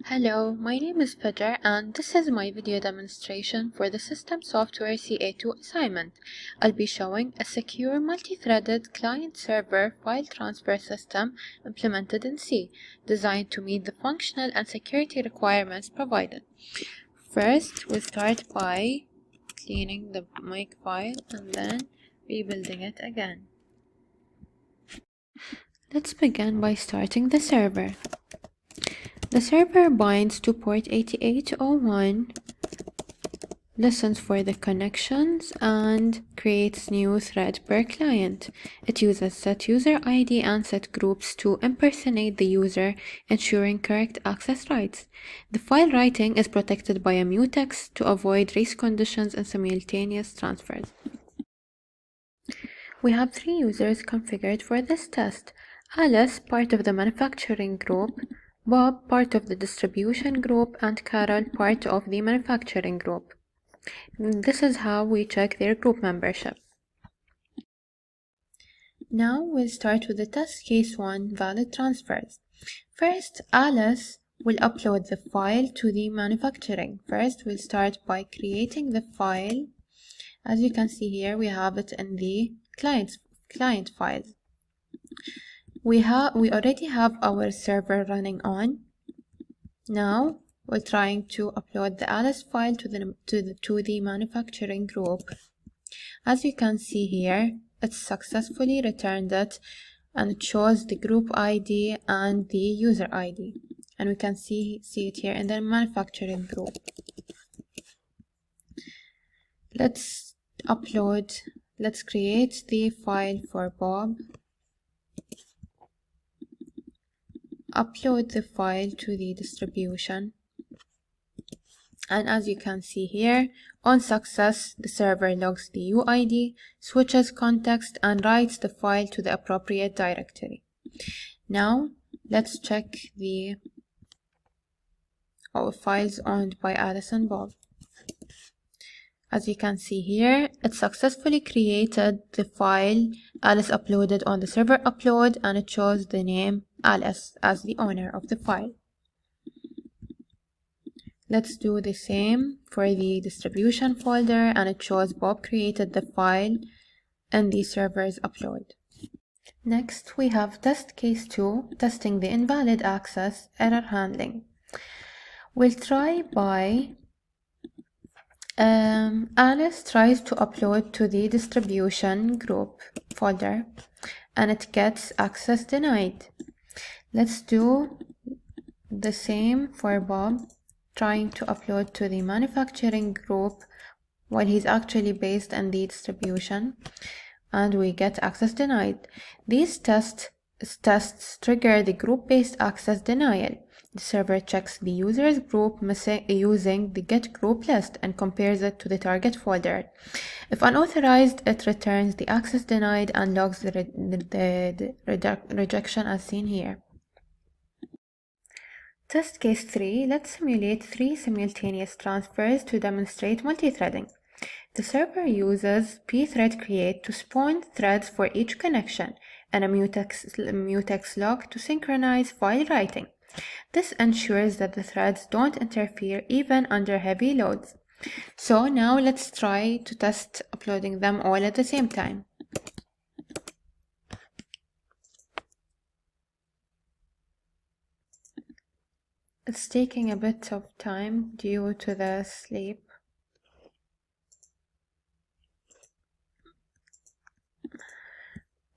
Hello, my name is Fajr and this is my video demonstration for the System Software CA2 assignment. I'll be showing a secure multi-threaded client-server file transfer system implemented in C, designed to meet the functional and security requirements provided. First, we'll start by cleaning the make file and then rebuilding it again. Let's begin by starting the server. The server binds to port 8801, listens for the connections, and creates new thread per client. It uses set user ID and set groups to impersonate the user, ensuring correct access rights. The file writing is protected by a mutex to avoid race conditions and simultaneous transfers. We have 3 users configured for this test. Alice, part of the manufacturing group, Bob, part of the distribution group, and Carol, part of the manufacturing group. This is how we check their group membership. Now we'll start with the test case 1 valid transfers. First, Alice will upload the file to the manufacturing. First, we'll start by creating the file. As you can see here, we have it in the client files. We already have our server running on. Now we're trying to upload the Alice file to the manufacturing group. As you can see here, it successfully returned it, and it shows the group ID and the user ID, and we can see it here in the manufacturing group. Let's create the file for Bob. Upload the file to the distribution, and as you can see here, on success, the server logs the UID, switches context, and writes the file to the appropriate directory. Now let's check our files owned by Alice and Bob. As you can see here, it successfully created the file Alice uploaded on the server upload, and it shows the name Alice as the owner of the file. Let's do the same for the distribution folder, and it shows Bob created the file in the server's upload. Next, we have test case 2, testing the invalid access error handling. We'll try by Alice tries to upload to the distribution group folder, and it gets access denied. Let's do the same for Bob, trying to upload to the manufacturing group while he's actually based in the distribution, and we get access denied. These tests trigger the group-based access denial. The server checks the user's group using the get group list and compares it to the target folder. If unauthorized, it returns the access denied and logs the rejection as seen here. Test case 3, let's simulate 3 simultaneous transfers to demonstrate multi-threading. The server uses pthread create to spawn threads for each connection and a mutex log to synchronize file writing. This ensures that the threads don't interfere even under heavy loads. So now let's try to test uploading them all at the same time. It's taking a bit of time due to the sleep.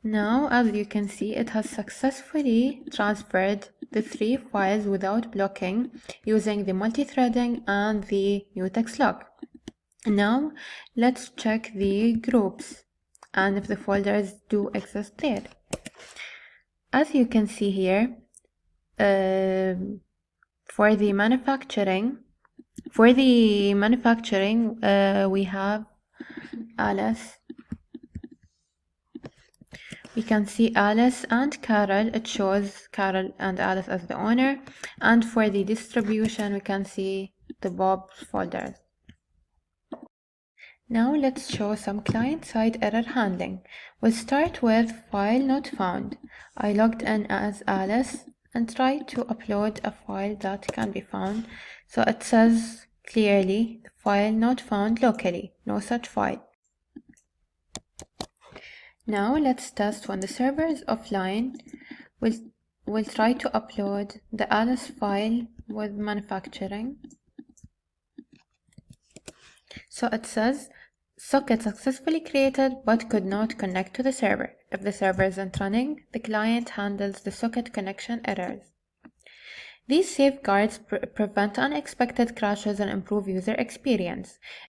Now, as you can see, it has successfully transferred the 3 files without blocking using the multi-threading and the mutex log. Now, let's check the groups and if the folders do exist there. As you can see here, for the manufacturing, we have Alice. We can see Alice and Carol. It shows Carol and Alice as the owner. And for the distribution, we can see the Bob folders. Now let's show some client-side error handling. We'll start with file not found. I logged in as Alice and try to upload a file that can be found. So it says clearly, the file not found locally, no such file. Now let's test when the server is offline. We'll try to upload the Alice file with manufacturing. So it says socket successfully created but could not connect to the server. If the server isn't running, the client handles the socket connection errors. These safeguards prevent unexpected crashes and improve user experience.